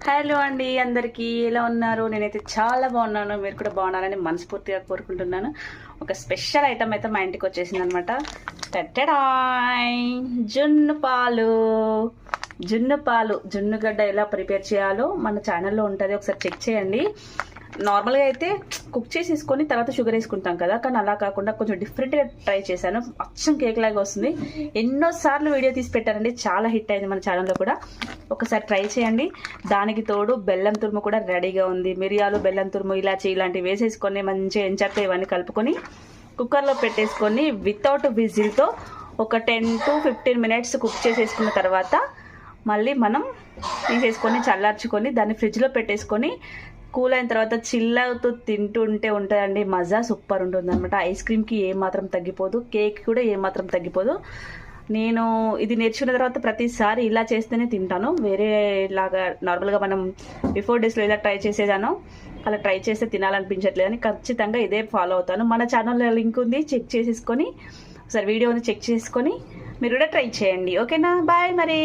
Hello అండి, అందరికీ ఎలా ఉన్నారు? నేనైతే చాలా బాగున్నాను. మీరు కూడా బాగున్నారని మనస్ఫూర్తిగా కోరుకుంటున్నాను. ఒక స్పెషల్ ఐటమ్ అయితే మా ఇంటికి వచ్చేసింది అనమాట. జున్నుగడ్డ ఎలా ప్రిపేర్ చేయాలో మన ఛానల్లో ఉంటుంది, ఒకసారి చెక్ చేయండి. నార్మల్గా అయితే కుక్ చేసేసుకొని తర్వాత షుగర్ వేసుకుంటాం కదా, కానీ అలా కాకుండా కొంచెం డిఫరెంట్గా ట్రై చేశాను. అచ్చం కేక్ లాగా వస్తుంది. ఎన్నోసార్లు వీడియో తీసి పెట్టారండి, చాలా హిట్ అయింది మన ఛానల్లో కూడా. ఒకసారి ట్రై చేయండి. దానికి తోడు బెల్లం తురుము కూడా రెడీగా ఉంది. మిరియాలు, బెల్లం తురుము, ఇలాచి ఇలాంటివి వేసేసుకొని మంచిగా ఎంచక్క ఇవన్నీ కలుపుకొని కుక్కర్లో పెట్టేసుకొని వితౌట్ విజిల్తో ఒక 10 to 15 minutes కుక్ చేసేసుకున్న తర్వాత మళ్ళీ మనం తీసేసుకొని చల్లార్చుకొని దాన్ని ఫ్రిడ్జ్లో పెట్టేసుకొని కూల్ అయిన తర్వాత చిల్ అవుతూ తింటుంటే ఉంటుందండి మజా. సూపర్ ఉంటుంది అనమాట. ఐస్ క్రీమ్కి ఏమాత్రం తగ్గిపోదు, కేక్ కూడా ఏమాత్రం తగ్గిపోదు. నేను ఇది నేర్చుకున్న తర్వాత ప్రతిసారి ఇలా చేస్తేనే తింటాను. వేరే లాగా నార్మల్గా మనం బిఫోర్ డేస్లో ఇలా ట్రై చేసేదాను, అలా ట్రై చేస్తే తినాలనిపించట్లేదు అని ఖచ్చితంగా ఇదే ఫాలో అవుతాను. మన ఛానల్లో లింక్ ఉంది, చెక్ చేసేసుకొని ఒకసారి వీడియో ఉంది చెక్ చేసుకొని మీరు కూడా ట్రై చేయండి. ఓకేనా? బాయ్ మరి.